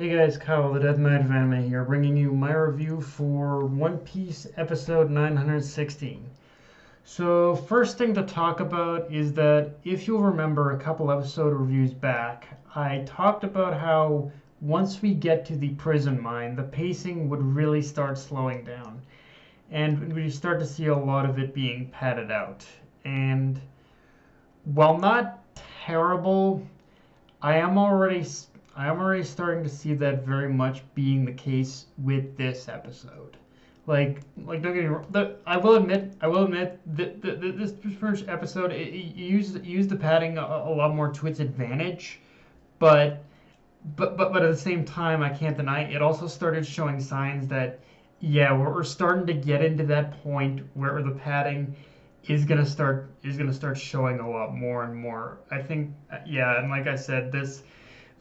Hey guys, Kyle, the Death Knight of Anime here, bringing you my review for One Piece episode 916. So, first thing to talk about is that if you'll remember a couple episode reviews back, I talked about how once we get to the prison mine, the pacing would really start slowing down, and we start to see a lot of it being padded out. And while not terrible, I am already I am already starting to see that very much being the case with this episode. Don't get me wrong. I will admit that this first episode it used the padding a lot more to its advantage, but but at the same time, I can't deny it also started showing signs that yeah, we're starting to get into that point where the padding is gonna start showing a lot more and more. I think yeah, and like I said,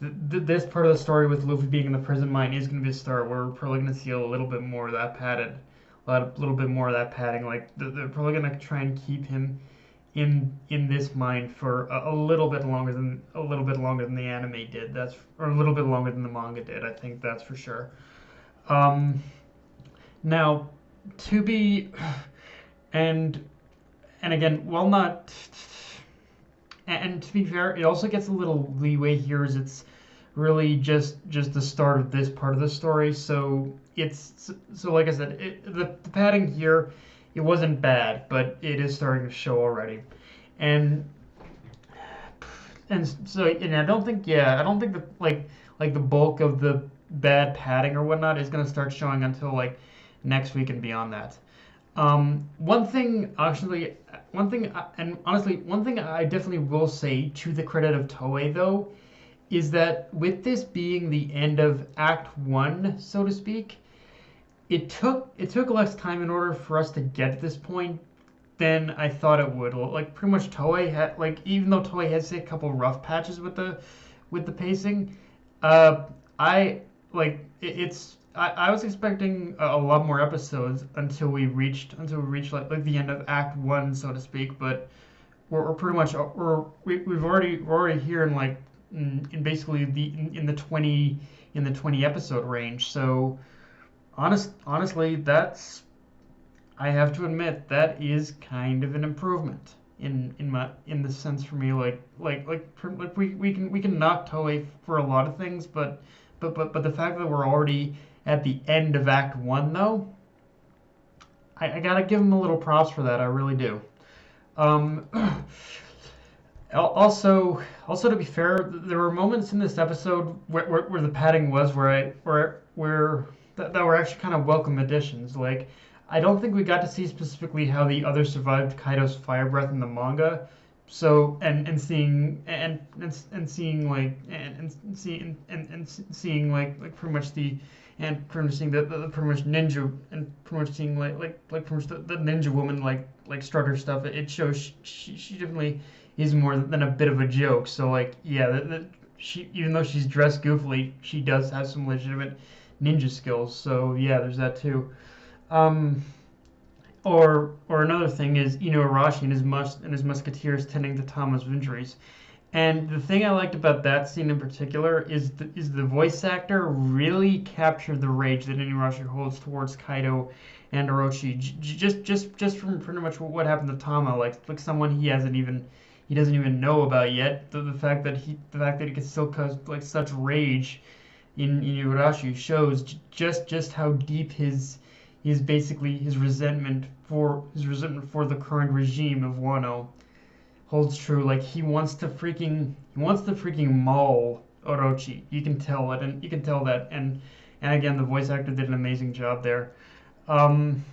this part of the story with Luffy being in the prison mine is going to be a start where we're probably going to see a little bit more of that padded, little bit more of that padding. Like they're probably going to try and keep him in this mine for a little bit longer than the anime did. Or a little bit longer than the manga did. I think that's for sure. Um, Now, to be and and again, while not and to be fair, it also gets a little leeway here as it's really just the start of this part of the story. So like I said, the padding here it wasn't bad, but it is starting to show already, and I don't think that like the bulk of the bad padding or whatnot is gonna start showing until like next week and beyond that. One thing, actually, one thing I definitely will say to the credit of Toei, though, is that with this being the end of Act One, so to speak, it took less time in order for us to get to this point than I thought it would. Like pretty much Toei had even though Toei has a couple rough patches with the pacing, uh, I I was expecting a lot more episodes until we reached like the end of Act One, so to speak. But we're pretty much we're already here in in basically in the 20 episode range. So honestly, that's I have to admit that is kind of an improvement in the sense for me. We can knock Toei for a lot of things, but the fact that we're already at the end of Act One, though, I gotta give him a little props for that. I really do. Um, also to be fair, there were moments in this episode where the padding was that were actually kind of welcome additions. Like, I don't think we got to see specifically how the others survived Kaido's fire breath in the manga. So and seeing like pretty much the and pretty much seeing the pretty much ninja and pretty much seeing pretty much the ninja woman strutter stuff. It shows she definitely is more than a bit of a joke. So like yeah, she even though she's dressed goofily, she does have some legitimate ninja skills. So yeah, there's that too. Um, or another thing is Inuarashi and his musketeers tending to Tama's injuries. And the thing I liked about that scene in particular is the voice actor really captured the rage that Inuarashi holds towards Kaido and Orochi. Just from pretty much what happened to Tama, like someone he doesn't even know about yet. The fact that he can still cause like such rage in Inuarashi shows just how deep his resentment for the current regime of Wano holds true. Like he wants to freaking maul Orochi. You can tell that, and again, the voice actor did an amazing job there. Um,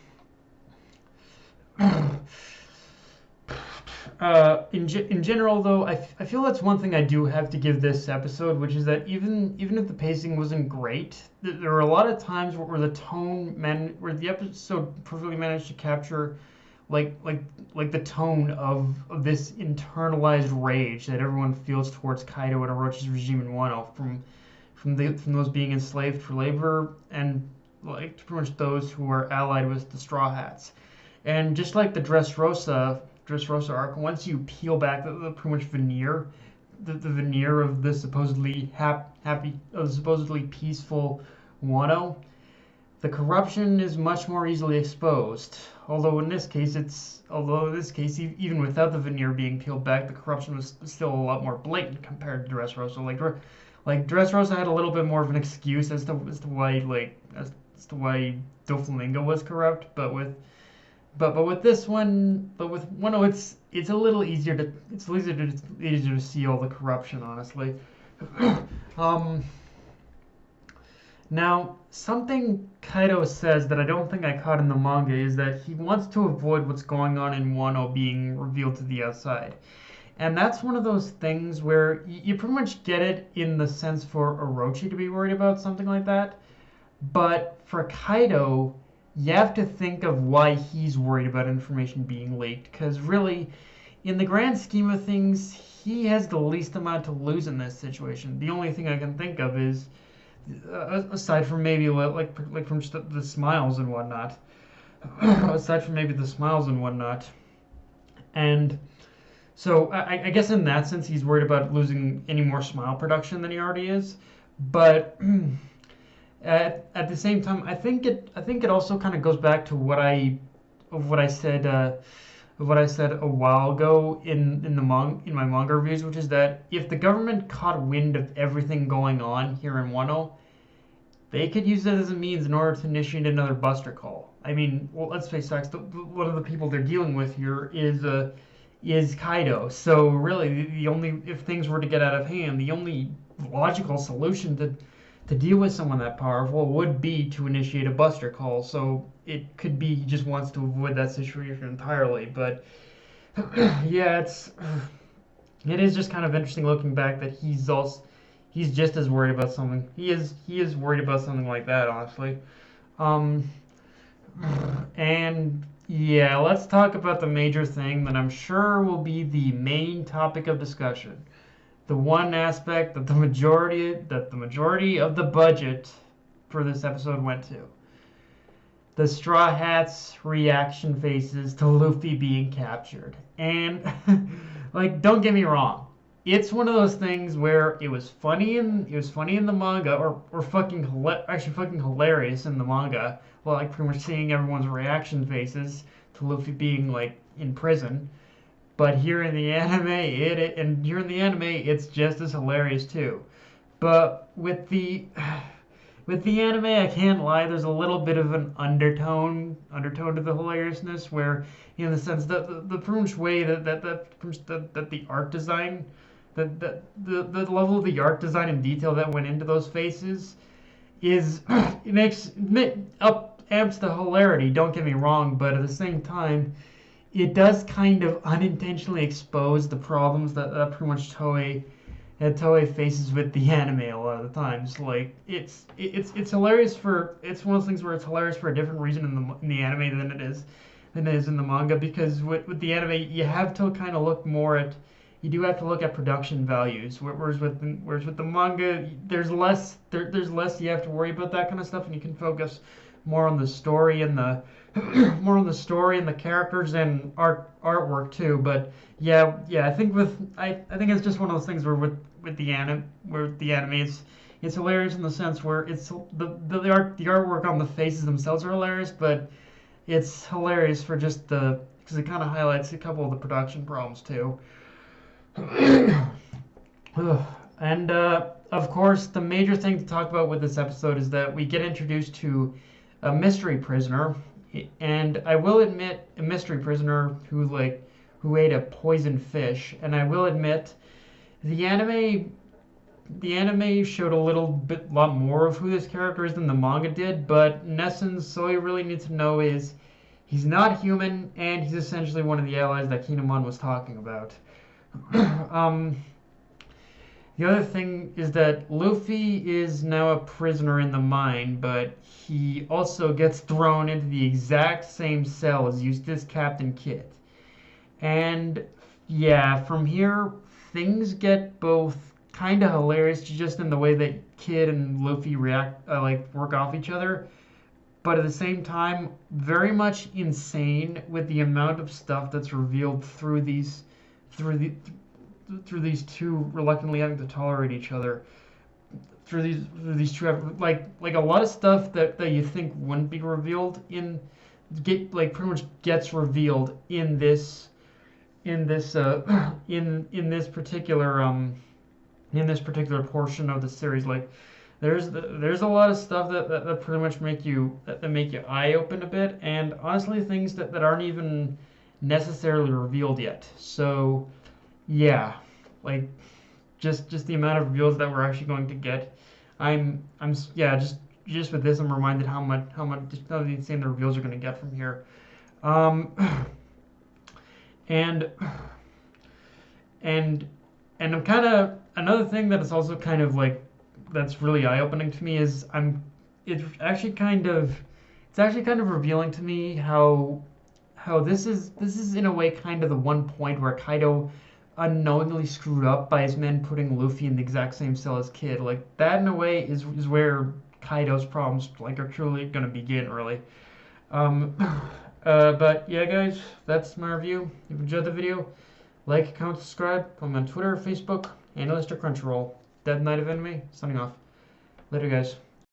in general, though, I feel that's one thing I do have to give this episode, which is that even if the pacing wasn't great, there were a lot of times where the episode perfectly managed to capture like the tone of this internalized rage that everyone feels towards Kaido and Orochi's regime in Wano, from those being enslaved for labor and like pretty much those who are allied with the Straw Hats. And just like the Dressrosa arc, once you peel back the pretty much veneer, the veneer of the supposedly supposedly peaceful Wano, the corruption is much more easily exposed. Although in this case, even without the veneer being peeled back, the corruption was still a lot more blatant compared to Dressrosa. Like Dressrosa had a little bit more of an excuse as to why Doflamingo was corrupt, but with Wano, it's a little easier to see all the corruption, honestly. um. Now, something Kaido says that I don't think I caught in the manga is that he wants to avoid what's going on in Wano being revealed to the outside. And that's one of those things where you pretty much get it in the sense for Orochi to be worried about something like that. But for Kaido, you have to think of why he's worried about information being leaked. Because really, in the grand scheme of things, he has the least amount to lose in this situation. The only thing I can think of is, aside from maybe like from just the smiles and whatnot, and so I guess in that sense he's worried about losing any more smile production than he already is, but at the same time I think it also kind of goes back to what I said a while ago in my manga reviews, which is that if the government caught wind of everything going on here in Wano, they could use that as a means in order to initiate another Buster Call. I mean, well, let's face facts. One of the people they're dealing with here is Kaido. So really, if things were to get out of hand, the only logical solution to deal with someone that powerful would be to initiate a Buster Call. So it could be he just wants to avoid that situation entirely. But yeah, it is just kind of interesting looking back that he's just as worried about something. He is worried about something like that, honestly. And yeah, let's talk about the major thing that I'm sure will be the main topic of discussion. The one aspect that the majority of the budget for this episode went to. The Straw Hats' reaction faces to Luffy being captured. And like, don't get me wrong, it's one of those things where it was funny in the manga, or fucking hilarious in the manga. Well, like pretty much seeing everyone's reaction faces to Luffy being like in prison. But here in the anime, it's just as hilarious too. But with the anime, I can't lie, there's a little bit of an undertone to the hilariousness, where in the sense that the pretty much way that the art design, the level of the art design and detail that went into those faces is amps the hilarity. Don't get me wrong, but at the same time, it does kind of unintentionally expose the problems that pretty much Toei faces with the anime a lot of the times. Like it's hilarious it's one of those things where it's hilarious for a different reason in the anime than it is in the manga, because with the anime you have to kind of look more at, you do have to look at production values, whereas with the manga there's less you have to worry about that kind of stuff, and you can focus more on the story and the characters and artwork too. But yeah, I think it's just one of those things where with the anime it's hilarious in the sense where it's the artwork on the faces themselves are hilarious, but it's hilarious for just because it kind of highlights a couple of the production problems too. And of course, the major thing to talk about with this episode is that we get introduced to a mystery prisoner, and I will admit, a mystery prisoner who ate a poisoned fish. And I will admit, the anime showed a lot more of who this character is than the manga did. But in essence, all you really need to know is he's not human, and he's essentially one of the allies that Kinemon was talking about. The other thing is that Luffy is now a prisoner in the mine, but he also gets thrown into the exact same cell as Eustace Captain Kid. And yeah, from here, things get both kind of hilarious just in the way that Kid and Luffy work off each other, but at the same time, very much insane with the amount of stuff that's revealed through through these two reluctantly having to tolerate each other. Through these two, like a lot of stuff that you think wouldn't be revealed pretty much gets revealed in this in this in this particular portion of the series. Like there's a lot of stuff that pretty much make you eye open a bit, and honestly things that aren't even necessarily revealed yet. So yeah, like just the amount of reveals that we're actually going to get. Yeah, just with this, I'm reminded how insane the reveals are going to get from here. Um, and and and I'm kind of another thing that is also kind of like that's really eye-opening to me is it's actually kind of revealing to me how this is in a way kind of the one point where Kaido unknowingly screwed up by his men putting Luffy in the exact same cell as Kid. Like that in a way is where Kaido's problems like are truly gonna begin really. Um, but yeah, guys, that's my review. If you enjoyed the video, like, comment, subscribe. Follow me on Twitter, Facebook, and Crunchyroll. Dead Knight of Enemy, signing off. Later, guys.